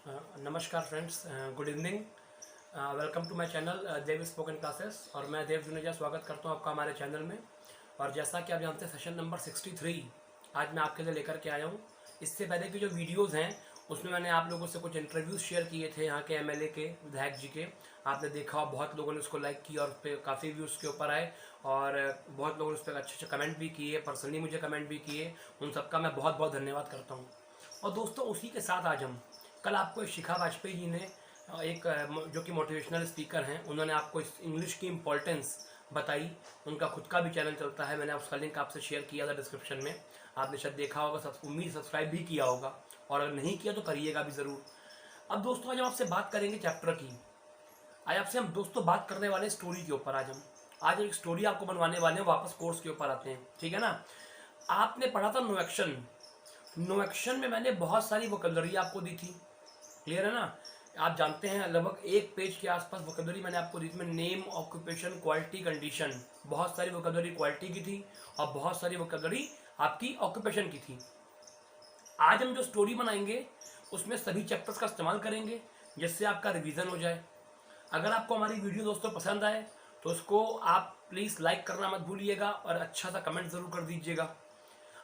नमस्कार friends, good evening. Welcome to my channel Dev spoken classes. और मैं देव जुनेजा स्वागत करता हूं आपका हमारे चैनल में। और जैसा कि आप जानते हैं, सेशन नंबर 63 आज मैं आपके लिए लेकर के आया हूं। इससे पहले की जो वीडियोस हैं उसमें मैंने आप लोगों से कुछ इंटरव्यूज़ शेयर किए थे यहाँ के एमएलए के, विधायक जी के। आपने देखा, बहुत लोगों ने उसको लाइक किया और उस पर काफ़ी व्यूज़ के ऊपर आए और बहुत लोगों ने उस पर अच्छे अच्छे कमेंट भी किए, पर्सनली मुझे कमेंट भी किए। उन सबका मैं बहुत बहुत धन्यवाद करता हूँ। और दोस्तों, उसी के साथ आज हम कल आपको शिखा वाजपेयी जी ने एक जो कि मोटिवेशनल स्पीकर हैं, उन्होंने आपको इस इंग्लिश की इम्पोर्टेंस बताई। उनका खुद का भी चैनल चलता है, मैंने उसका लिंक आपसे शेयर किया था डिस्क्रिप्शन में। आपने शायद देखा होगा, उम्मीद सब्सक्राइब भी किया होगा, और अगर नहीं किया तो करिएगा भी ज़रूर। अब दोस्तों, आज हम आपसे बात करेंगे चैप्टर की। आज आपसे हम दोस्तों बात करने वाले स्टोरी के ऊपर। आज एक स्टोरी आपको बनवाने वाले हैं। वापस कोर्स के ऊपर आते हैं, ठीक है ना। आपने पढ़ा था नो एक्शन। नो एक्शन में मैंने बहुत सारी वोकैबुलरी आपको दी थी, क्लियर है ना। आप जानते हैं, लगभग एक पेज के आसपास वोकैबुलरी मैंने आपको दी थी। Name, occupation, quality, condition. बहुत सारी वोकैबुलरी क्वालिटी की थी और बहुत सारी वोकैबुलरी आपकी ऑक्यूपेशन की थी। आज हम जो स्टोरी बनाएंगे उसमें सभी चैप्टर्स का इस्तेमाल करेंगे, जिससे आपका रिवीजन हो जाए। अगर आपको हमारी वीडियो दोस्तों पसंद आए तो उसको आप प्लीज़ लाइक करना मत भूलिएगा और अच्छा सा कमेंट ज़रूर कर दीजिएगा।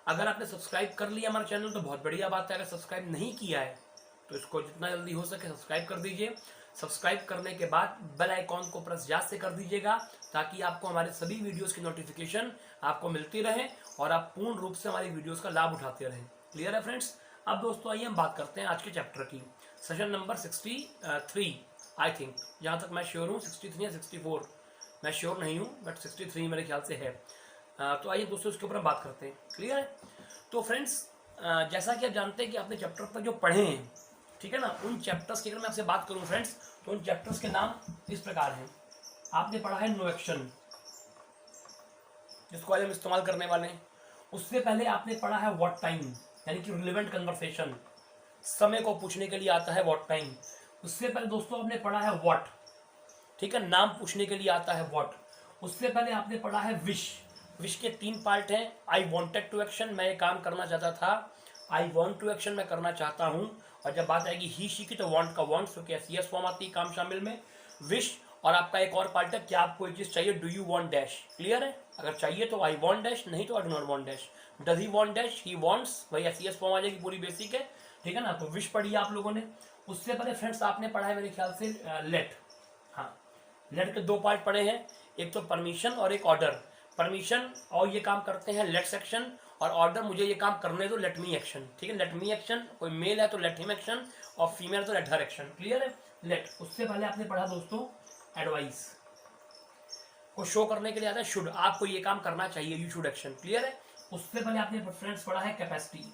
अगर आपने सब्सक्राइब कर लिया हमारा चैनल तो बहुत बढ़िया बात है। अगर सब्सक्राइब नहीं किया है तो इसको जितना जल्दी हो सके सब्सक्राइब कर दीजिए। सब्सक्राइब करने के बाद बेल आइकॉन को प्रेस याद से कर दीजिएगा, ताकि आपको हमारे सभी वीडियोस की नोटिफिकेशन आपको मिलती रहे और आप पूर्ण रूप से हमारी वीडियोस का लाभ उठाते रहें। क्लियर है फ्रेंड्स। अब दोस्तों, आइए हम बात करते हैं आज के चैप्टर की। सेशन नंबर 63 आई थिंक, जहाँ तक मैं श्योर हूँ 63 या 64, मैं श्योर नहीं हूँ, बट 63 मेरे ख्याल से है। तो आइए दोस्तों, इसके ऊपर हम बात करते हैं। क्लियर है। तो फ्रेंड्स, जैसा कि आप जानते हैं कि आपने चैप्टर तक जो पढ़े हैं, ठीक है ना, उन चैप्टर्स की अगर मैं आपसे बात करूं फ्रेंड्स, तो उन चैप्टर्स के नाम इस प्रकार हैं। आपने पढ़ा है नो एक्शन, जिसको आज हम इस्तेमाल करने वाले हैं। उससे पहले आपने पढ़ा है व्हाट टाइम, यानी कि रिलेवेंट कन्वर्सेशन, समय को पूछने के लिए आता है व्हाट टाइम। उससे पहले दोस्तों आपने पढ़ा है व्हाट, ठीक है, नाम पूछने के लिए आता है व्हाट। उससे पहले आपने पढ़ा है विश। विश के 3 पार्ट हैं। आई वॉन्टेड टू एक्शन, मैं ये काम करना चाहता था। आई वॉन्ट टू एक्शन, मैं करना चाहता हूँ। और जब बात आएगी ही शी की, तो वॉन्ट का वॉन्ट, सो कि यस फॉर्म आती है काम शामिल में। विश, और आपका एक और पार्ट है, क्या आपको एक चीज़ चाहिए, do you want dash. Clear है। अगर चाहिए तो आई वॉन्ट डैश, नहीं तो I do not want dash. Does he want dash, he wants, वही एस फॉर्म आ जाएगी, पूरी बेसिक है, ठीक है ना। तो विश पढ़ी आप लोगों ने। उससे पहले फ्रेंड्स आपने पढ़ा है मेरे ख्याल से लेट। हाँ, लेट के 2 पार्ट पढ़े हैं, एक तो परमिशन और एक ऑर्डर। परमिशन और ये काम करते हैं लेट सेक्शन, और ऑर्डर मुझे ये काम करने दो, लेट मी एक्शन। ठीक है, लेट मी एक्शन, कोई मेल है तो लेट हिम एक्शन, और फीमेल है तो लेट हर एक्शन। क्लियर है। लेट। उससे पहले आपने पढ़ा दोस्तों एडवाइस, को शो करने के लिए आता है शुड, आपको ये काम करना चाहिए, यू शुड एक्शन। क्लियर है। उससे पहले आपने फ्रेंड्स पढ़ा है कैपेसिटी,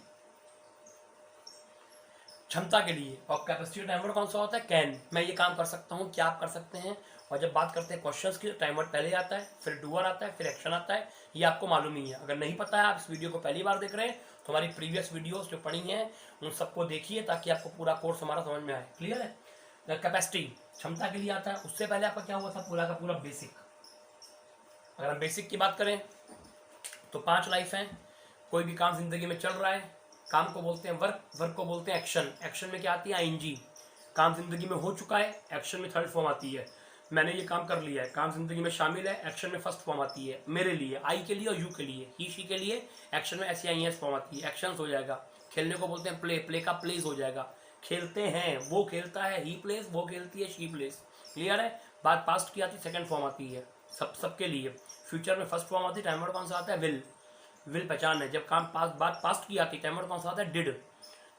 क्षमता के लिए, और कैपेसिटी टाइम वर्ड कौन सा होता है, कैन, मैं ये काम कर सकता हूँ, क्या आप कर सकते हैं। और जब बात करते हैं क्वेश्चंस की, तो टाइम वर्ड पहले आता है, फिर डूअर आता है, फिर एक्शन आता है। ये आपको मालूम ही है। अगर नहीं पता है, आप इस वीडियो को पहली बार देख रहे हैं, तो हमारी प्रीवियस वीडियोस जो पढ़ी हैं उन सबको देखिए, ताकि आपको पूरा कोर्स हमारा समझ में आए। क्लियर है। कैपेसिटी क्षमता के लिए आता है। उससे पहले आपका क्या हुआ था, पूरा का पूरा बेसिक। अगर हम बेसिक की बात करें तो 5 लाइफ हैं। कोई भी काम जिंदगी में चल रहा है, काम को बोलते हैं वर्क, वर्क को बोलते हैं एक्शन, एक्शन में क्या आती है, आईएनजी। काम जिंदगी में हो चुका है, एक्शन में थर्ड फॉर्म आती है, मैंने ये काम कर लिया है। काम जिंदगी में शामिल है, एक्शन में फर्स्ट फॉर्म आती है, मेरे लिए, आई के लिए और यू के लिए, ही शी के लिए, एक्शन में एस आई एस फॉर्म आती है, एक्शन हो जाएगा। खेलने को बोलते हैं प्ले, प्ले का प्लेस हो जाएगा। खेलते हैं, वो खेलता है, ही प्लेस, वो खेलती है, शी प्लेस। क्लियर है। बात पास्ट की आती है, सेकंड फॉर्म आती है सबके लिए। फ्यूचर में फर्स्ट फॉर्म आती है, टाइम वर्ड कौन सा आता है, विल। विल पहचान है। जब काम बात पास्ट की आती है, टाइम वर्ड कौन सा आता है, डिड।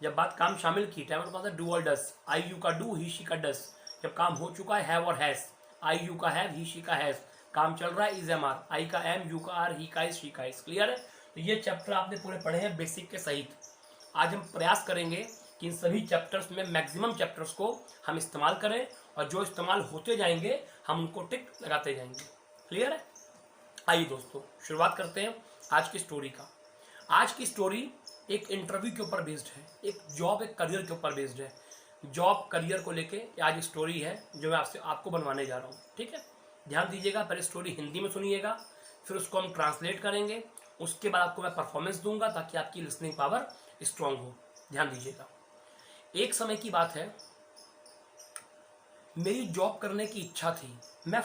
जब बात काम शामिल की, टाइम वर्ड कौन सा, डू और डस। आई यू का डू, ही शी का डस। जब काम हो चुका है, हैव और हैज। आई यू का हैव, ही शी का हैज। काम चल रहा है, इज एम आर। आई का एम, यू का आर, ही का इज, शी का इज। क्लियर है। तो ये चैप्टर आपने पूरे पढ़े हैं बेसिक के सहित। आज हम प्रयास करेंगे कि इन सभी चैप्टर्स में मैक्सिमम चैप्टर्स को हम इस्तेमाल करें, और जो इस्तेमाल होते जाएंगे हम उनको टिक लगाते जाएंगे। क्लियर है। आइए दोस्तों, शुरुआत करते हैं आज की स्टोरी का। आज की स्टोरी एक इंटरव्यू के ऊपर बेस्ड है, एक जॉब, एक करियर के ऊपर बेस्ड है। जॉब करियर को लेके आज स्टोरी है जो मैं आपको बनवाने जा रहा हूँ। ठीक है, ध्यान दीजिएगा। पहले स्टोरी हिंदी में सुनिएगा, फिर उसको हम ट्रांसलेट करेंगे, उसके बाद आपको मैं परफॉर्मेंस दूंगा ताकि आपकी लिसनिंग पावर स्ट्रांग हो। ध्यान दीजिएगा। एक समय की बात है, मेरी जॉब करने की इच्छा थी, मैं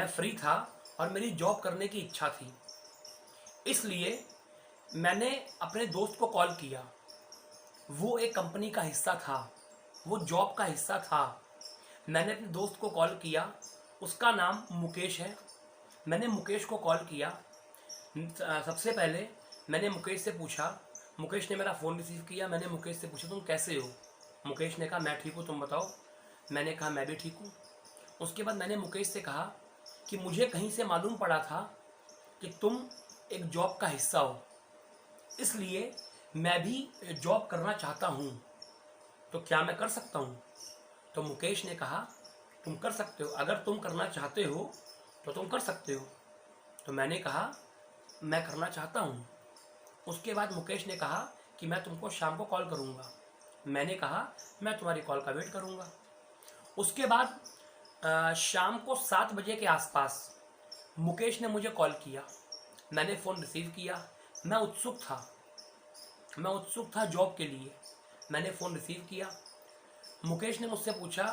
फ्री था और मेरी जॉब करने की इच्छा थी। इसलिए मैंने अपने दोस्त को कॉल किया। वो एक कंपनी का हिस्सा था, वो जॉब का हिस्सा था। मैंने अपने दोस्त को कॉल किया, उसका नाम मुकेश है। मैंने मुकेश को कॉल किया। सबसे पहले मैंने मुकेश से पूछा, मुकेश ने मेरा फ़ोन रिसीव किया। मैंने मुकेश से पूछा तुम कैसे हो। मुकेश ने कहा मैं ठीक हूँ, तुम बताओ। मैंने कहा मैं भी ठीक हूँ। उसके बाद मैंने मुकेश से कहा कि मुझे कहीं से मालूम पड़ा था कि तुम एक जॉब का हिस्सा हो, इसलिए मैं भी जॉब करना चाहता हूँ, तो क्या मैं कर सकता हूँ। तो मुकेश ने कहा तुम कर सकते हो, अगर तुम करना चाहते हो तो तुम कर सकते हो। तो मैंने कहा मैं करना चाहता हूँ। उसके बाद मुकेश ने कहा कि मैं तुमको शाम को कॉल करूँगा। मैंने कहा मैं तुम्हारी कॉल का वेट करूँगा। उसके बाद शाम को 7 बजे के आसपास मुकेश ने मुझे कॉल किया। मैंने फ़ोन रिसीव किया। मैं उत्सुक था जॉब के लिए। मैंने फ़ोन रिसीव किया। मुकेश ने मुझसे पूछा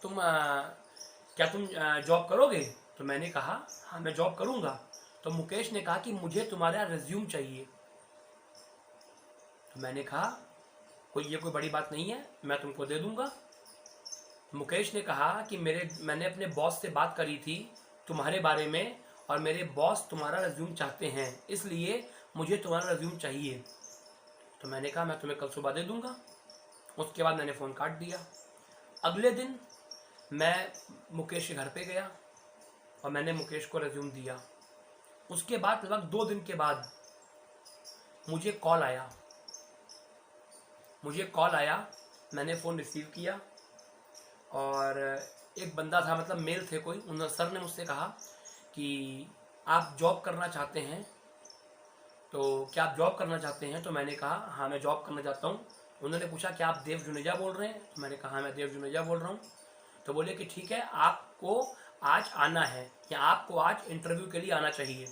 क्या तुम जॉब करोगे। तो मैंने कहा हाँ मैं जॉब करूँगा। तो मुकेश ने कहा कि मुझे तुम्हारा रिज्यूम चाहिए। तो मैंने कहा कोई बड़ी बात नहीं है, मैं तुमको दे दूँगा। मुकेश ने कहा कि मैंने अपने बॉस से बात करी थी तुम्हारे बारे में, और मेरे बॉस तुम्हारा रिज्यूम चाहते हैं, इसलिए मुझे तुम्हारा रिज्यूम चाहिए। तो मैंने कहा मैं तुम्हें कल सुबह दे दूँगा। उसके बाद मैंने फ़ोन काट दिया। अगले दिन मैं मुकेश के घर पे गया और मैंने मुकेश को रिज्यूम दिया। उसके बाद लगभग 2 दिन के बाद मुझे कॉल आया। मैंने फ़ोन रिसीव किया और एक बंदा था, मतलब मेल थे कोई, उन सर ने मुझसे कहा कि आप जॉब करना चाहते हैं, तो क्या आप जॉब करना चाहते हैं। तो मैंने कहा हाँ मैं जॉब करना चाहता हूँ। उन्होंने पूछा क्या आप देव जुनेजा बोल रहे हैं। तो मैंने कहा हाँ मैं देव जुनेजा बोल रहा हूँ। तो बोले कि ठीक है, आपको आज आना है, या आपको आज इंटरव्यू के लिए आना चाहिए।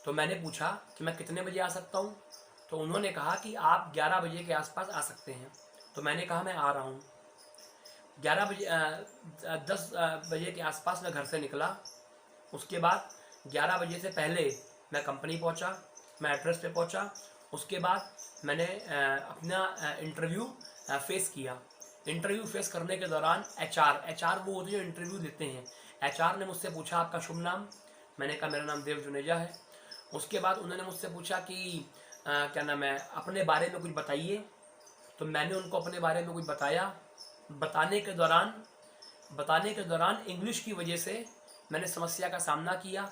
तो मैंने पूछा कि मैं कितने बजे आ सकता हूँ। तो उन्होंने कहा कि आप 11 बजे के आसपास आ सकते हैं। तो मैंने कहा मैं आ रहा हूँ। 10 बजे के आसपास मैं घर से निकला। उसके बाद 11 बजे से पहले मैं कंपनी पहुंचा, मैं एड्रेस पे पहुंचा। उसके बाद मैंने अपना इंटरव्यू फेस किया। इंटरव्यू फेस करने के दौरान एचआर वो होते जो इंटरव्यू देते हैं, एचआर ने मुझसे पूछा आपका शुभ नाम। मैंने कहा मेरा नाम देव जुनेजा है। उसके बाद उन्होंने मुझसे पूछा कि क्या नाम है, अपने बारे में कुछ बताइए। तो मैंने उनको अपने बारे में कुछ बताया। बताने के दौरान इंग्लिश की वजह से मैंने समस्या का सामना किया।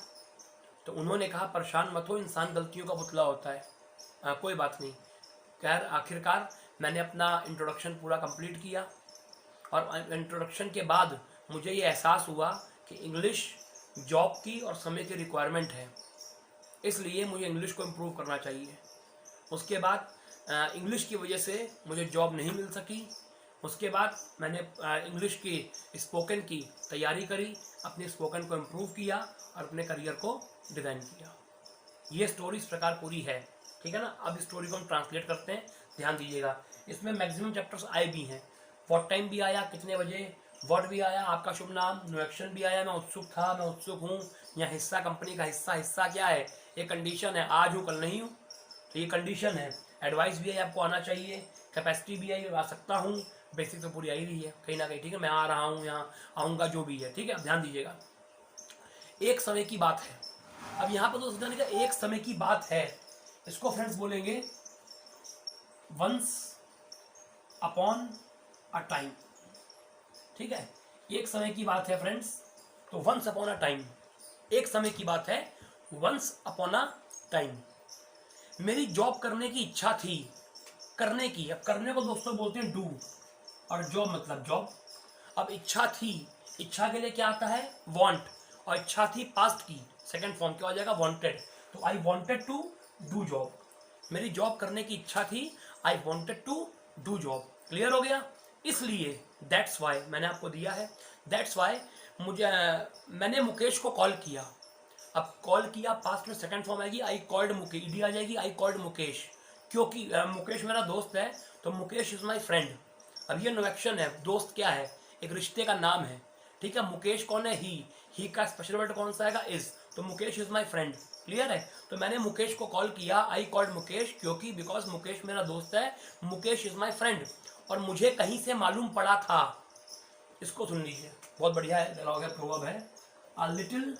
तो उन्होंने कहा परेशान मत हो, इंसान गलतियों का पुतला होता है, कोई बात नहीं। खैर आखिरकार मैंने अपना इंट्रोडक्शन पूरा कंप्लीट किया, और इंट्रोडक्शन के बाद मुझे ये एहसास हुआ कि इंग्लिश जॉब की और समय की रिक्वायरमेंट है, इसलिए मुझे इंग्लिश को इम्प्रूव करना चाहिए। उसके बाद इंग्लिश की वजह से मुझे जॉब नहीं मिल सकी। उसके बाद मैंने इंग्लिश की स्पोकन की तैयारी करी, अपनी स्पोकन को इम्प्रूव किया और अपने करियर को डिज़ाइन किया। ये स्टोरी इस प्रकार पूरी है, ठीक है ना। अब स्टोरी को हम ट्रांसलेट करते हैं, ध्यान दीजिएगा। इसमें मैक्सिमम चैप्टर्स आए भी हैं। व्हाट टाइम भी आया, कितने बजे, व्हाट भी आया, आपका शुभ नाम, नो एक्शन भी आया, मैं उत्सुक था, मैं उत्सुक हूँ, या हिस्सा, कंपनी का हिस्सा क्या है, ये कंडीशन है, आज हूँ कल नहीं हूँ, तो ये कंडीशन है। एडवाइस भी है आपको आना चाहिए, कैपेसिटी भी है आ सकता हूँ, बेसिक तो पूरी आई रही है कहीं ना कहीं, ठीक है। मैं आ रहा हूँ, यहाँ आऊँगा, जो भी है, ठीक है। ध्यान दीजिएगा, एक समय की बात है। अब यहाँ पर दोस्तों ने कहा एक समय की बात है, इसको फ्रेंड्स बोलेंगे वंस अपॉन अ टाइम, ठीक है। एक समय की बात है फ्रेंड्स, तो वंस अपॉन अ टाइम, एक समय की बात है, वंस अपॉन अ टाइम। मेरी जॉब करने की इच्छा थी, करने की, अब करने को दोस्तों बोलते हैं डू, और जॉब मतलब जॉब। अब इच्छा थी, इच्छा के लिए क्या आता है वांट, और इच्छा थी पास्ट की, सेकंड फॉर्म क्या हो जाएगा वांटेड। तो I wanted to do job, मेरी जॉब करने की इच्छा थी, I wanted to do job. Clear हो गया। इसलिए दैट्स वाई मैंने आपको दिया है, दैट्स वाई मैंने मुकेश को कॉल किया। अब कॉल किया पास्ट में सेकंड फॉर्म आएगी, आई कॉल्ड मुकेश, ईडी आ जाएगी, आई कॉल्ड मुकेश, क्योंकि मुकेश मेरा दोस्त है, तो मुकेश इज माई फ्रेंड। अब ये नो एक्शन है। दोस्त क्या है? एक रिश्ते का नाम है, ठीक है। मुकेश कौन है? ही का स्पेशल वर्ड कौन सा आएगा? इज। तो Mukesh is my friend, clear है। तो मैंने मुकेश को कॉल किया, आई कॉल्ड मुकेश, क्योंकि बिकॉज मुकेश मेरा दोस्त है, मुकेश इज माई फ्रेंड। और मुझे कहीं से मालूम पड़ा था, इसको सुन लीजिए, बहुत बढ़िया है, डायलॉग है, प्रोवर्ब है। A little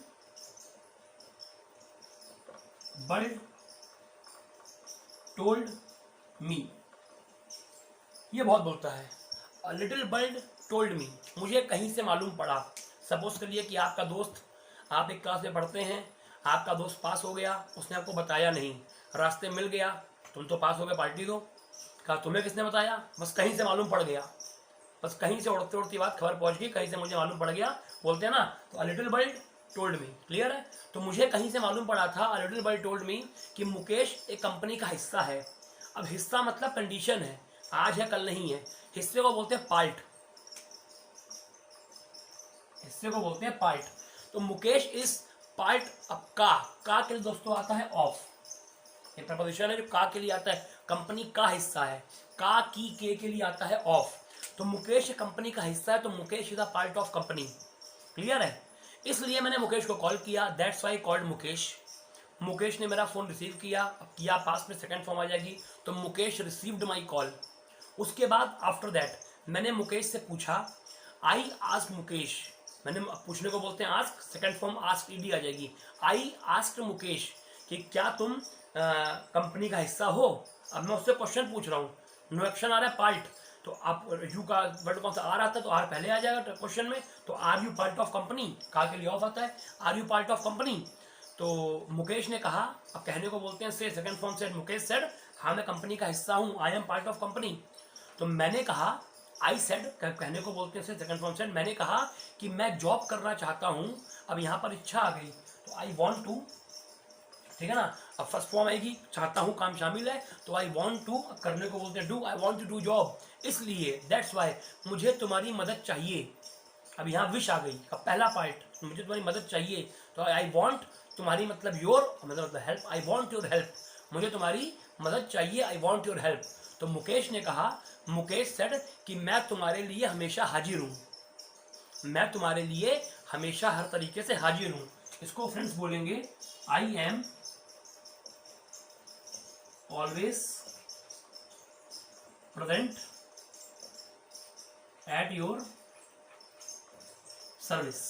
bird told me, ये बहुत बोलता है। A little bird told me, मुझे कहीं से मालूम पड़ा। सपोज करिए कि आपका दोस्त, आप एक क्लास में पढ़ते हैं, आपका दोस्त पास हो गया, उसने आपको बताया नहीं, रास्ते मिल गया, तुम तो पास हो गए, पार्टी दो। कहा तुम्हें किसने बताया? बस कहीं से मालूम पड़ गया, बस कहीं से उड़ती उड़ती बात खबर पहुंच गई, कहीं से मुझे मालूम पड़ गया, बोलते हैं ना। तो a little bird told me, clear है। तो मुझे कहीं से मालूम पड़ा था, a little bird told me, कि मुकेश एक कंपनी का हिस्सा है। अब हिस्सा मतलब कंडीशन है, आज है कल नहीं है। हिस्से को बोलते हैं पार्ट, हिस्से को बोलते हैं पार्ट। तो मुकेश इज पार्ट। अब का के लिए दोस्तों आता है ऑफ, ये प्रपोजिशन है जो का के लिए आता है, कंपनी का हिस्सा है। का की के लिए आता है ऑफ। तो मुकेश कंपनी का हिस्सा है, तो Mukesh is a part of company, clear है। इसलिए मैंने मुकेश को कॉल किया, that's why called Mukesh. Mukesh ने मेरा फोन रिसीव किया। अब किया पास में सेकंड फॉर्म आ जाएगी, तो मुकेश रिसीव्ड माई कॉल। उसके बाद आफ्टर दैट मैंने मुकेश से पूछा, आई आस्क मुकेश, मैंने पूछने को बोलते हैं ask, second form ask ED आ जाएगी। आई आस्क मुकेश कि क्या तुम कंपनी का हिस्सा हो। अब मैं उससे क्वेश्चन पूछ रहा हूँ, नो एक्शन आ रहा है, पार्ट। तो आप यू का वर्ड कौन सा आर आता है, तो आर पहले आ जाएगा क्वेश्चन में। तो are you part of company, का के लिए ऑफ आता है, are you part of company. तो मुकेश ने कहा, अब कहने को बोलते हैं से, second form said, Mukesh said, हाँ मैं कंपनी का हिस्सा हूँ, I am part of company. तो मैंने कहा, आई सेड, कहने को बोलते हैं सेकंड फॉर्म सेड, मैंने कहा कि मैं जॉब करना चाहता हूँ। अब यहाँ पर इच्छा आ गई, तो आई वॉन्ट टू, ठीक है ना। अब फर्स्ट फॉर्म आएगी, चाहता हूँ काम शामिल है, तो आई वॉन्ट टू, करने को बोलते हैं do, I want to do job, इसलिए दैट्स वाई, मुझे तुम्हारी मदद चाहिए। अब यहाँ विश आ गई, अब पहला पार्ट, मुझे तुम्हारी मदद चाहिए, तो आई वॉन्ट, तुम्हारी मतलब योर, मतलब help, I want your help, मुझे तुम्हारी मदद चाहिए, आई वॉन्ट योर हेल्प। तो मुकेश ने कहा, मुकेश सेड कि मैं तुम्हारे लिए हमेशा हाजिर हूँ, मैं तुम्हारे लिए हमेशा हर तरीके से हाजिर हूँ। इसको फ्रेंड्स बोलेंगे, I am always present at your service.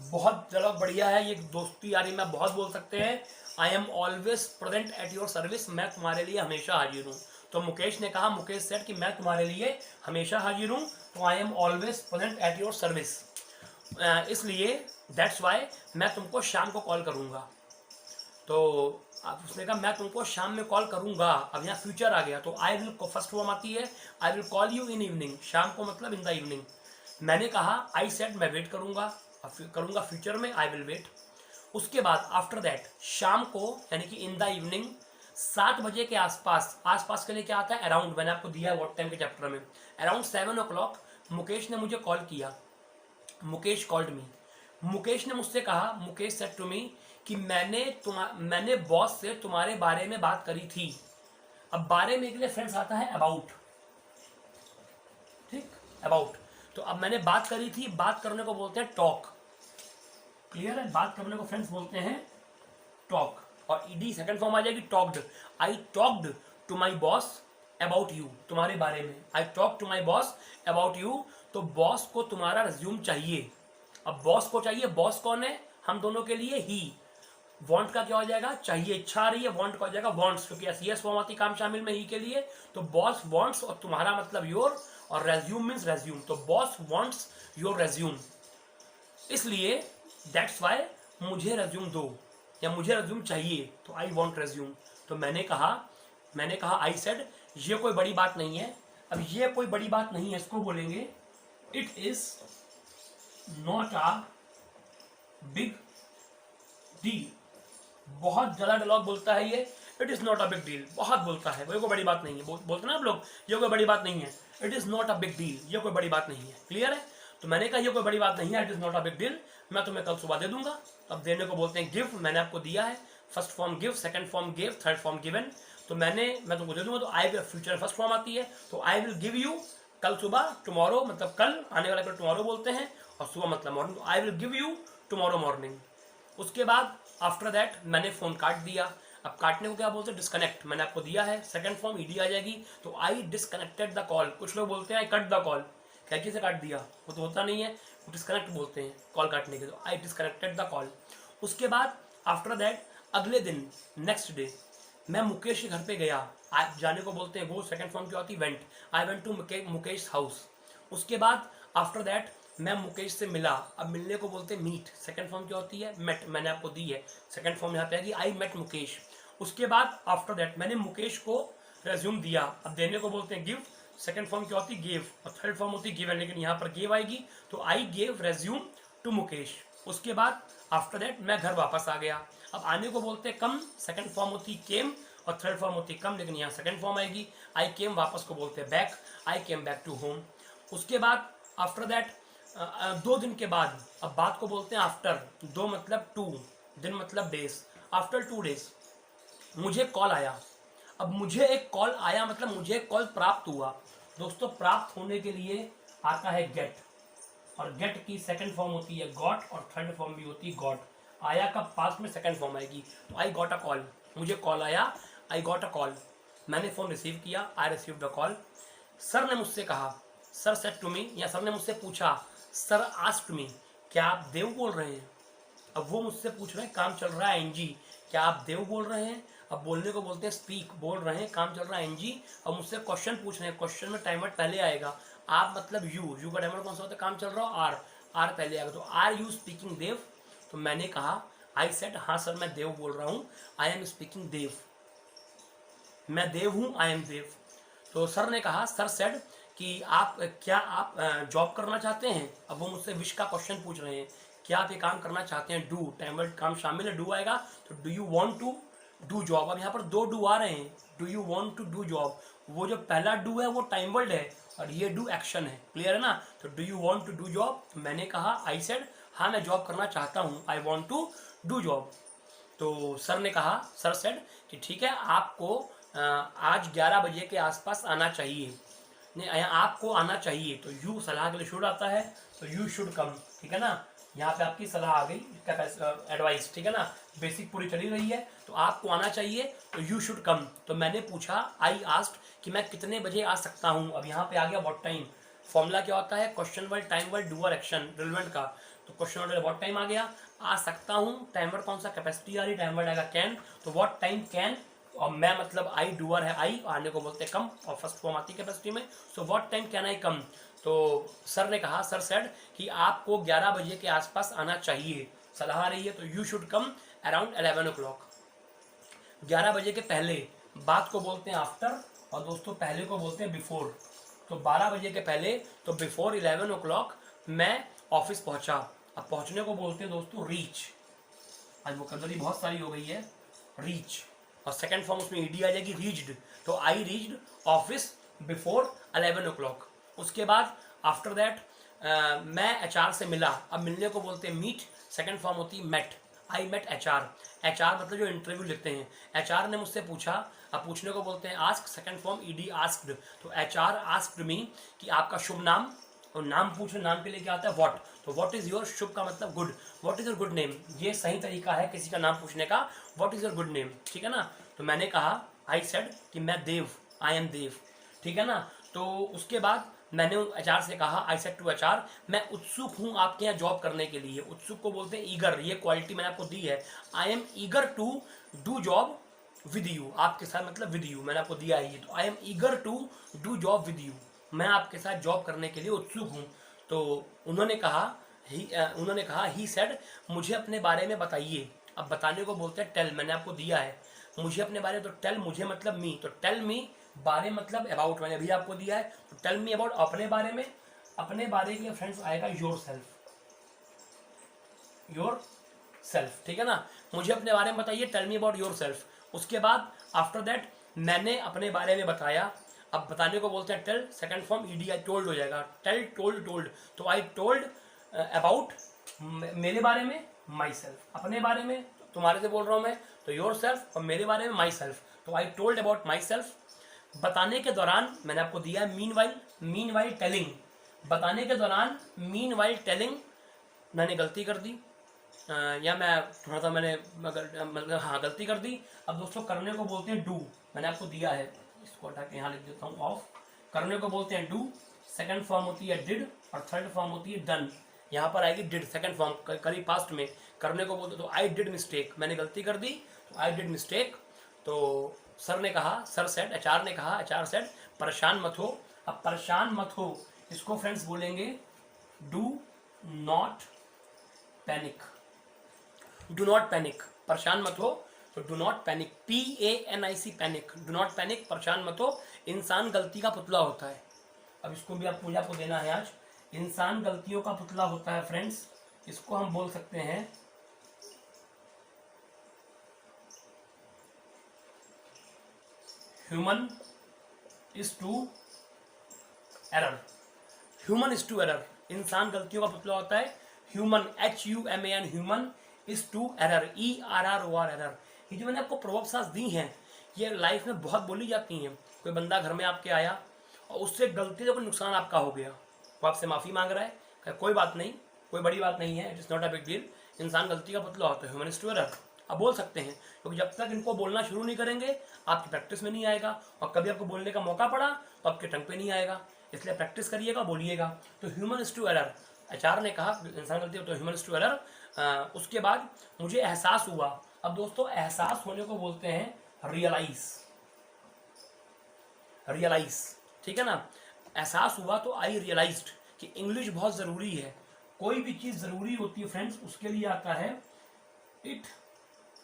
बहुत ज़्यादा बढ़िया है ये, दोस्ती यारी में बहुत बोल सकते हैं। I am always present at your service, मैं तुम्हारे लिए हमेशा हाजिर हूँ। तो मुकेश ने कहा, मुकेश सेड कि मैं तुम्हारे लिए हमेशा हाजिर हूँ, तो I am always present at your service, इसलिए दैट्स वाई मैं तुमको शाम को कॉल करूँगा। तो अब उसने कहा मैं तुमको शाम में कॉल करूँगा। अब यहाँ फ्यूचर आ गया, तो आई विल फर्स्ट फॉर्म आती है, I will call you in evening, शाम को मतलब इन द इवनिंग। मैंने कहा, आई सेड मैं वेट करूँगा, फ्यूचर में आई विल वेट। उसके बाद आफ्टर दैट शाम को, यानी कि इन द इवनिंग 7 बजे के आसपास, आसपास के लिए क्या आता है, अराउंड, मैंने आपको दिया है व्हाट टाइम के चैप्टर में, अराउंड 7 o'clock मुकेश ने मुझे कॉल किया, मुकेश कॉल्ड मी। मुकेश ने मुझसे कहा, मुकेश सेड टू मी कि मैंने बॉस से तुम्हारे बारे में बात करी थी। अब बारे में के लिए फ्रेंड्स आता है अबाउट, ठीक, अबाउट। तो अब मैंने बात करी थी, बात करने को बोलते हैं टॉक, क्लियर है, बात करने को फ्रेंड्स बोलते हैं टॉक, और ईडी सेकंड फॉर्म आ जाएगी talked. I talked to my boss about you, तुम्हारे बारे में, I talk to my boss about you. तो बॉस को तुम्हारा रिज्यूम चाहिए। अब बॉस को चाहिए, बॉस कौन है, हम दोनों के लिए ही। वांट का क्या हो जाएगा, चाहिए, इच्छा आ रही है, वांट का हो जाएगा वांट्स, क्योंकि एस फॉर्म आती काम शामिल में ही के लिए। तो बॉस वांट्स, और तुम्हारा मतलब योर, और रेज्यूम मीन्स रेज्यूम, तो बॉस वांट्स योर रेज्यूम, इसलिए दैट्स वाई मुझे रेज्यूम दो, या मुझे रेज्यूम चाहिए, तो आई वांट रेज्यूम। तो मैंने कहा आई सेड, ये कोई बड़ी बात नहीं है। अब ये कोई बड़ी बात नहीं है, इसको बोलेंगे it is not a big deal. बहुत ज्यादा डायलॉग बोलता है ये, it is not a big deal, बहुत बोलता है, वो कोई बड़ी बात नहीं है, बोलते ना आप लोग, ये कोई बड़ी बात नहीं है, it is not a big deal, ये कोई बड़ी बात नहीं है, क्लियर है। तो मैंने कहा ये कोई बड़ी बात नहीं है, it is not a big deal, मैं तुम्हें कल सुबह दे दूंगा। अब देने को बोलते हैं गिव, मैंने आपको दिया है, first form give, second form give, third form given. तो मैं तुमको दे दूंगा, तो आई फ्यूचर फर्स्ट फॉर्म आती है, तो आई विल गिव यू कल सुबह, टुमारो मतलब कल, आने वाला कल टुमारो बोलते हैं, और सुबह मतलब मॉर्निंग, तो I will give you tomorrow morning. उसके बाद आफ्टर दैट मैंने फ़ोन काट दिया। अब काटने को क्या बोलते हैं, डिस्कनेक्ट, मैंने आपको दिया है, सेकंड फॉर्म ईडी आ जाएगी, तो आई डिस्कनेक्टेड द कॉल। कुछ लोग बोलते हैं आई कट द कॉल, कैसे से काट दिया, वो तो होता नहीं है, डिस्कनेक्ट बोलते हैं कॉल काटने के, तो आई डिस्कनेक्टेड द कॉल। उसके बाद आफ्टर दैट अगले दिन नेक्स्ट डे मैं मुकेश के घर पे गया, जाने को बोलते हैं वो, सेकंड फॉर्म क्या होती है, went, I went to Mukesh house. उसके बाद आफ्टर दैट मैं मुकेश से मिला, अब मिलने को बोलते हैं मीट, सेकंड फॉर्म क्या होती है, मेट, मैंने आपको दी है, सेकंड फॉर्म यहाँ पे आएगी आई मेट मुकेश। उसके बाद आफ्टर दैट मैंने मुकेश को रेज्यूम दिया, अब देने को बोलते हैं गिव, सेकंड फॉर्म क्या होती है, गिव, और थर्ड फॉर्म होती है गिवन, लेकिन यहाँ पर गिव आएगी, तो I gave resume to Mukesh. उसके बाद आफ्टर दैट मैं घर वापस आ गया। अब आने को बोलते हैं कम, सेकंड फॉर्म होती केम, और थर्ड फॉर्म होती कम, लेकिन यहाँ सेकंड फॉर्म आएगी, आई केम, वापस को बोलते हैं back, I came back to home. उसके बाद आफ्टर दैट 2 दिन के बाद, अब बात को बोलते हैं आफ्टर, 2 मतलब 2 दिन मतलब डेज, आफ्टर 2 डेज मुझे कॉल आया। अब मुझे एक कॉल आया मतलब मुझे एक कॉल प्राप्त हुआ। दोस्तों प्राप्त होने के लिए आता है गेट, और गेट की सेकंड फॉर्म होती है गॉट, और थर्ड फॉर्म भी होती है गॉट। आया का पास्ट में सेकंड फॉर्म आएगी, तो आई गॉट अ कॉल, मुझे कॉल आया, आई गॉट अ कॉल, मैंने फ़ोन रिसीव किया, I receive the call. Sir ने मुझसे कहा, सर सेड टू मी, या सर ने मुझसे पूछा, सर आस्क्ड मी, क्या आप देव बोल रहे हैं। अब वो मुझसे पूछ रहे हैं, काम चल रहा है एनजी, क्या आप देव बोल रहे हैं। अब बोलने को बोलते हैं स्पीक, बोल रहे हैं, काम चल रहा है एनजी। अब मुझसे क्वेश्चन पूछ रहे हैं, क्वेश्चन में टाइम वर्ड पहले आएगा, आप मतलब यू का टाइम वर्ड कौन सा होता है, काम चल रहा हो, आर पहले आएगा, तो आर यू स्पीकिंग देव। तो मैंने कहा, आई सेड, हाँ सर मैं देव बोल रहा हूँ, आई एम स्पीकिंग देव, मैं देव हूँ, आई एम देव। तो सर ने कहा, सर सेड कि आप जॉब करना चाहते हैं। अब वो मुझसे विश का क्वेश्चन पूछ रहे हैं, क्या आप ये काम करना चाहते हैं, डू, टाइम वर्ड काम शामिल है, डू आएगा, तो do you want to do job. अब यहाँ पर 2 डू आ रहे हैं, do you want to do job, वो जो पहला डू है वो टाइम वर्ड है, और ये डू एक्शन है, क्लियर है ना। तो do you want to do job, मैंने कहा, आई सेड, हाँ मैं जॉब करना चाहता हूँ, I want to do job. तो सर ने कहा, सर सेड कि ठीक है, आपको आज 11 बजे के आसपास आना चाहिए, नहीं आपको आना चाहिए, तो यू सलाह के लिए शुड आता है, तो यू शुड कम, ठीक है ना, यहाँ पे आपकी सलाह आ गई, एडवाइस, ठीक है ना, बेसिक पूरी चली रही है, तो आपको आना चाहिए, तो यू शुड कम। तो मैंने पूछा, आई आस्क्ड कि मैं कितने बजे आ सकता हूँ। अब यहाँ पे आ गया व्हाट टाइम, फॉर्मूला क्या होता है, question word, time word, doer action, relevant का, तो क्वेश्चन वर्ड व्हाट टाइम आ गया, आ सकता हूँ, टाइम वर्ड कौन सा, कैपेसिटी आ रही, टाइम वर्ड आएगा कैन, तो व्हाट टाइम कैन, और मैं मतलब आई डूअर है, आई आने को बोलते हैं कम, और फर्स्ट फॉर्म आती है कैपेसिटी में, so what time can I come. तो सर ने कहा, सर सेड कि आपको 11 बजे के आसपास आना चाहिए, सलाह आ रही है, तो you should come around 11 o'clock, 11 बजे के पहले। बात को बोलते हैं आफ्टर, और दोस्तों पहले को बोलते हैं बिफोर, तो 12 बजे के पहले, तो बिफोर 11 o'clock मैं ऑफिस पहुंचा। अब पहुंचने को बोलते हैं दोस्तों रीच, आज वोकैबुलरी बहुत सारी हो गई है, रीच, और सेकंड फॉर्म उसमें ईडी आ जाएगी, रीच्ड, तो I reached office before 11 o'clock। उसके बाद आफ्टर दैट मैं एचआर से मिला, अब मिलने को बोलते हैं मीट, सेकंड फॉर्म होती है met, I met HR, HR मतलब जो इंटरव्यू लेते हैं, एचआर ने मुझसे पूछा, अब पूछने को बोलते हैं ask, second form ED asked, तो एचआर आस्क्ड मी कि आपका शुभ नाम, और नाम पूछो, नाम के लिए क्या आता है व्हाट, तो व्हाट इज योर, शुभ का मतलब good, what is your good name, ये सही तरीका है किसी का नाम पूछने का, what is your good name, ठीक है ना। तो मैंने कहा, आई सेड कि मैं देव, आई एम देव, ठीक है ना। तो उसके बाद मैंने एचआर से कहा, आई सेड टू एचआर, मैं उत्सुक हूँ आपके यहाँ जॉब करने के लिए, उत्सुक को बोलते हैं ईगर, ये क्वालिटी मैंने आपको दी है, I am eager to do job with you, आपके साथ मतलब विद यू मैंने आपको दिया है ये, तो I am eager to do job with you, मैं आपके साथ जॉब करने के लिए उत्सुक हूँ। तो उन्होंने कहा ही सेड, मुझे अपने बारे में बताइए। अब बताने को बोलते हैं टेल, मैंने आपको दिया है, मुझे अपने बारे में, तो टेल मुझे मतलब मी, तो टेल मी, बारे मतलब अबाउट, मैंने अभी आपको दिया है, तो टेल मी अबाउट, अपने बारे में, अपने बारे के फ्रेंड्स आएगा योर सेल्फ, ठीक है ना, मुझे अपने बारे में बताइए, tell me about yourself. उसके बाद आफ्टर दैट मैंने अपने बारे में बताया, अब बताने को बोलते हैं tell, second form ED I told हो जाएगा, टेल टोल्ड, तो आई टोल्ड अबाउट, मेरे बारे में, माई सेल्फ, अपने बारे में, तुम्हारे से बोल रहा हूँ मैं, तो योर सेल्फ, और मेरे बारे में माई सेल्फ। तो I told about my self. बताने के दौरान मैंने आपको दिया है मीन वाइल टेलिंग। बताने के दौरान मीन वाइल टेलिंग मैंने गलती कर दी, या मैं थोड़ा सा मैंने मतलब हाँ गलती कर दी। अब दोस्तों करने को बोलते हैं डू, मैंने आपको दिया है, इसको हटा के यहाँ लिख देता हूँ ऑफ। करने को बोलते हैं डू, सेकंड फॉर्म होती है डिड और थर्ड फॉर्म होती है डन। यहाँ पर आएगी डिड सेकंड फॉर्म, करीब पास्ट में। करने को बोलते तो आई डिड मिस्टेक, मैंने गलती कर दी, तो आई डिड मिस्टेक। तो सर ने कहा, सर सेड, एचआर ने कहा, एचआर सेड परेशान मत हो। अब परेशान मत हो इसको फ्रेंड्स बोलेंगे do not panic. Do not panic, परेशान मत हो, तो do not panic, PANIC panic, do not panic, परेशान मत हो। इंसान गलती का पुतला होता है। अब इसको भी मुझे आपको देना है आज। इंसान गलतियों का पुतला होता है फ्रेंड्स, इसको हम बोल सकते हैं human is to error. Human is to error, इंसान गलतियों का पुतला होता है। Human, HUMAN, human is to error, ERROR, error. ये जो मैंने आपको प्रोवर्ब्स दी हैं, ये लाइफ में बहुत बोली जाती हैं। कोई बंदा घर में आपके आया और उससे गलती से कोई नुकसान आपका हो गया, वो आपसे माफ़ी मांग रहा है, कोई बात नहीं, कोई बड़ी बात नहीं है, it is not a big deal. इंसान गलती का पुतला होता है, ह्यूमन इज टू एरर। अब बोल सकते हैं, क्योंकि जब तक इनको बोलना शुरू नहीं करेंगे आपकी प्रैक्टिस में नहीं आएगा, और कभी आपको बोलने का मौका पड़ा तो आपके टंग पे नहीं आएगा। इसलिए प्रैक्टिस करिएगा, बोलिएगा। तो human is to error, HR ने कहा इंसान गलती हो तो ह्यूमन इज टू एरर। उसके बाद मुझे एहसास हुआ। अब दोस्तों एहसास होने को बोलते हैं रियलाइज, रियलाइज, ठीक है ना। एहसास हुआ तो आई रियलाइज्ड कि इंग्लिश बहुत ज़रूरी है। कोई भी चीज़ ज़रूरी होती है फ्रेंड्स, उसके लिए आता है it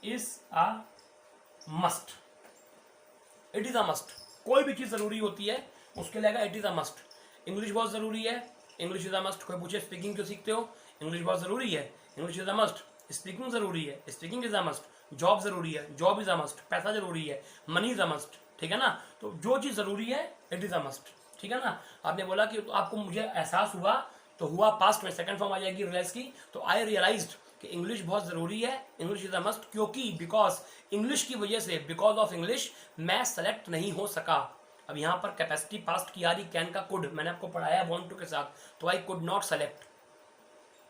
is a must. It is a must, कोई भी चीज़ ज़रूरी होती है उसके लिए आएगा it is a must. English बहुत ज़रूरी है, इंग्लिश इज़ अ मस्ट। कोई पूछे स्पीकिंग क्यों सीखते हो, इंग्लिश बहुत ज़रूरी है, English is a must. Speaking ज़रूरी है, speaking is a must. Job ज़रूरी है, जॉब इज़ अ मस्ट। पैसा ज़रूरी है, मनी इज़ अ मस्ट, ठीक है ना। तो जो चीज़ ज़रूरी है इट इज़ अ मस्ट, ठीक है ना। आपने बोला कि तो आपको मुझे एहसास हुआ, तो हुआ पास्ट में, सेकंड फॉर्म आ जाएगी रियलाइज की। तो आई रियलाइज्ड कि इंग्लिश बहुत ज़रूरी है, इंग्लिश इज़ अ मस्ट, क्योंकि बिकॉज इंग्लिश की वजह से, बिकॉज ऑफ इंग्लिश मैं सेलेक्ट नहीं हो सका। अब यहाँ पर कैपेसिटी पास्ट की आ रही, कैन का कुड मैंने आपको पढ़ाया वांट टू के साथ, तो आई कुड नॉट सेलेक्ट।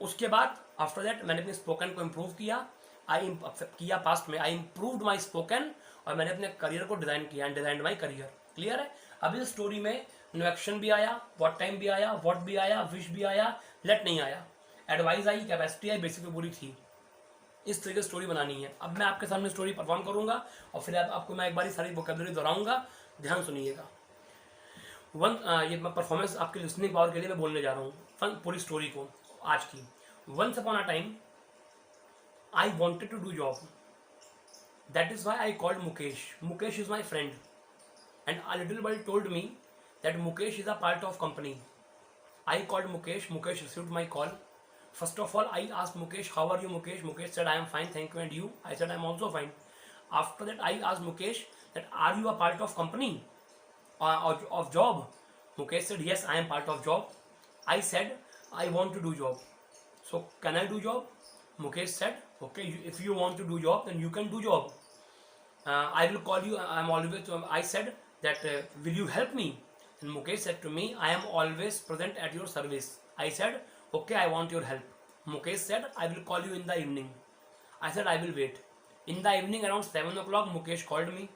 उसके बाद आफ्टर दैट मैंने अपने स्पोकन को इम्प्रूव किया, किया पास्ट में, आई इम्प्रूव्ड माई स्पोकन, और मैंने अपने करियर को डिज़ाइन किया and design my career. Clear है। अब इस स्टोरी में नो एक्शन भी आया, व्हाट टाइम भी आया, व्हाट भी आया, विश भी आया, लेट नहीं आया, advice I, capacity I, basic पूरी थी। इस तरीके से स्टोरी बनानी है। अब मैं आपके सामने स्टोरी परफॉर्म करूंगा और फिर आपको मैं एक बार सारी वोकैबुलरी दोहराऊंगा, ध्यान सुनिएगा। ये परफॉर्मेंस आपके लिसनिंग पावर के लिए मैं बोलने जा रहा हूँ पूरी स्टोरी को आज की। Once upon a time I wanted to do job, that is why I called Mukesh. Mukesh is my friend and a little boy told me that Mukesh is a part of company. I called Mukesh. Mukesh received my call. First of all, I asked Mukesh, "How are you, Mukesh?" Mukesh said, "I am fine, thank you." And you? I said, "I am also fine." After that, I asked Mukesh that, "Are you a part of company or of job?" Mukesh said, "Yes, I am part of job." I said, "I want to do job. So can I do job?" Mukesh said, "Okay, if you want to do job, then you can do job. I will call you. I am always." I said that, "Will you help me?" And Mukesh said to me, "I am always present at your service." I said, "Okay, I want your help." Mukesh said, "I will call you in the evening." I said, "I will wait." In the evening around 7 o'clock, Mukesh called me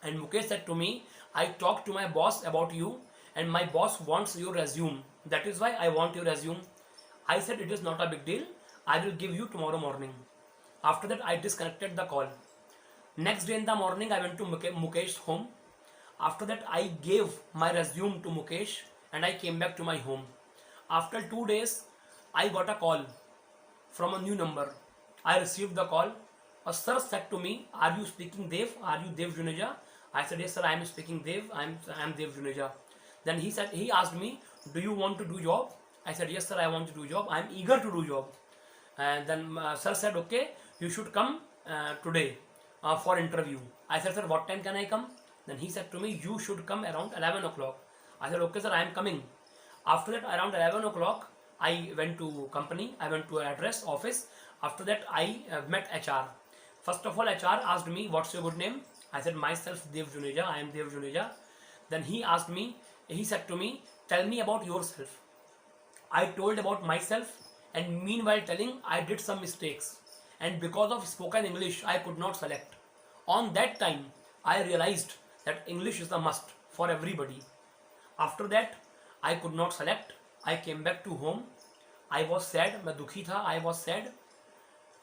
and Mukesh said to me, "I talked to my boss about you and my boss wants your resume. That is why I want your resume." I said, "It is not a big deal. I will give you tomorrow morning." After that, I disconnected the call. Next day in the morning, I went to Mukesh's home. After that, I gave my resume to Mukesh and I came back to my home. After 2 days, I got a call from a new number. I received the call. A sir said to me, "Are you speaking Dev? Are you Dev Juneja?" I said, "Yes sir, I am speaking Dev. I am Dev Juneja." Then he asked me, "Do you want to do job?" I said, "Yes sir, I want to do job. I am eager to do job." And then sir said, "Okay, you should come today for interview." I said, "Sir, what time can I come?" Then he said to me, "You should come around 11 o'clock." I said, "Okay sir, I am coming." After that, around 11 o'clock, I went to company. I went to an address office. After that, I met HR. First of all, HR asked me, "What's your good name?" I said, "Myself, Dev Juneja. I am Dev Juneja." Then he said to me, "Tell me about yourself." I told about myself, and meanwhile telling I did some mistakes, and because of spoken English, I could not select. On that time, I realized that English is a must for everybody. After that, I could not select. I came back to home. I was sad. मैं दुखी था. I was sad.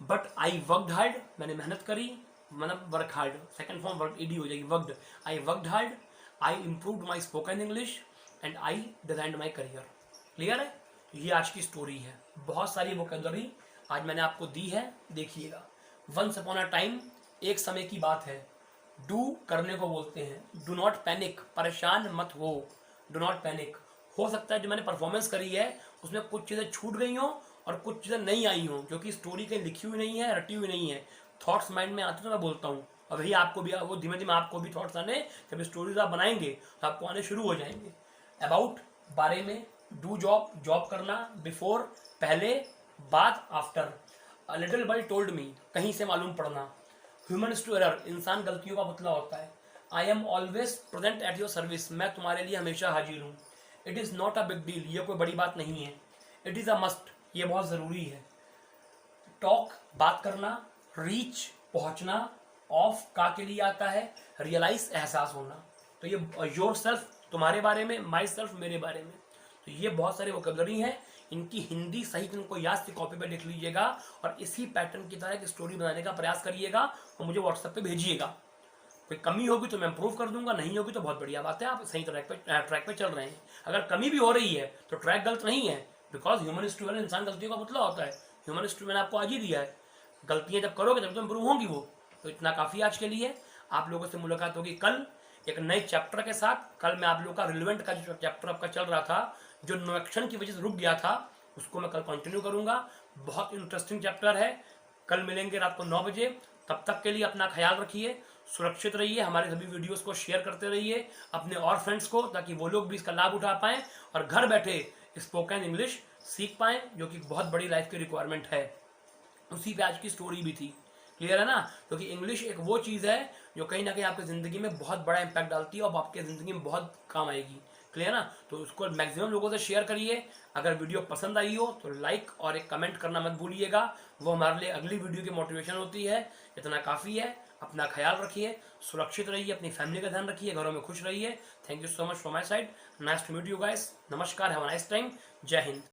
But I worked hard, मैंने मेहनत करी, मतलब work hard, second form work ED हो जाएगी, worked, I worked hard, I improved my spoken English and I designed my career. Clear है? ये आज की स्टोरी है। बहुत सारी वोकैबुलरी आज मैंने आपको दी है, देखिएगा। वंस अपॉन अ टाइम, एक समय की बात है। डू करने को बोलते हैं, डू नॉट पैनिक, परेशान मत हो, डू नॉट पैनिक। हो सकता है जो मैंने परफॉर्मेंस करी है उसमें कुछ चीज़ें छूट गई हों और कुछ चीज़ें नहीं आई हों, क्योंकि स्टोरी कहीं लिखी हुई नहीं है, रटी हुई नहीं है। थॉट्स माइंड में आते तो मैं बोलता हूँ, और वही आपको भी, वो धीमे धीमे आपको भी थॉट्स आने, जब स्टोरीज आप बनाएंगे तो आपको आने शुरू हो जाएंगे। अबाउट, बारे में, डू जॉब, जॉब करना, बिफोर, पहले, बाद, आफ्टर, अ लिटिल बॉय टोल्ड मी, कहीं से मालूम पड़ना, ह्यूमन्स टू एरर, इंसान गलतियों का पुतला होता है, I am always present at your service, मैं तुम्हारे लिए हमेशा हाजिर हूँ, it is not a big deal, ये कोई बड़ी बात नहीं है, इट इज़ अ मस्ट, ये बहुत ज़रूरी है, टॉक, बात करना, रीच, पहुंचना, ऑफ, का के लिए आता है, रियलाइज, एहसास होना। तो ये योर सेल्फ, तुम्हारे बारे में, माई सेल्फ, मेरे बारे में। तो ये बहुत सारे वोकैबुलरी हैं, इनकी हिंदी सहित इनको याद से कॉपी पे लिख लीजिएगा और इसी पैटर्न की तरह एक स्टोरी बनाने का प्रयास करिएगा और मुझे व्हाट्सएप पे भेजिएगा। कोई कमी होगी तो मैं इम्प्रूव कर दूंगा, नहीं होगी तो बहुत बढ़िया बात है, आप सही ट्रैक पे चल रहे हैं। अगर कमी भी हो रही है तो ट्रैक गलत नहीं है, बिकॉज ह्यूमन हिस्ट्री, इंसान गलतियों का पुतला होता है। ह्यूमन हिस्ट्री मैंने आपको आज ही दिया है, गलतियां जब करोगे तब तो इम्प्रूव होंगी वो। तो इतना काफ़ी आज के लिए। आप लोगों से मुलाकात होगी कल एक नए चैप्टर के साथ। कल मैं आप लोगों का रिलेवेंट का जो चैप्टर आपका चल रहा था, जो नो एक्शन की वजह से रुक गया था, उसको मैं कल कंटिन्यू करूंगा। बहुत इंटरेस्टिंग चैप्टर है। कल मिलेंगे रात को 9 बजे। तब तक के लिए अपना ख्याल रखिए, सुरक्षित रहिए, हमारे सभी वीडियोस को शेयर करते रहिए अपने और फ्रेंड्स को, ताकि वो लोग भी इसका लाभ उठा पाएँ और घर बैठे स्पोकन इंग्लिश सीख पाएँ, जो कि बहुत बड़ी लाइफ की रिक्वायरमेंट है। उसी पे आज की स्टोरी भी थी। क्लियर है ना? क्योंकि इंग्लिश एक वो चीज़ है जो कहीं ना कहीं आपकी ज़िंदगी में बहुत बड़ा इंपैक्ट डालती है और आपकी ज़िंदगी में बहुत काम आएगी। क्लियर ना? तो उसको मैक्सिमम लोगों से शेयर करिए। अगर वीडियो पसंद आई हो तो लाइक और एक कमेंट करना मत भूलिएगा, वो हमारे लिए अगली वीडियो की मोटिवेशन होती है। इतना काफ़ी है। अपना ख्याल रखिए, सुरक्षित रहिए, अपनी फैमिली का ध्यान रखिए, घरों में खुश रहिए। Thank you so much from my side. Nice to meet you guys. नमस्कार, have a nice time. Jai Hind.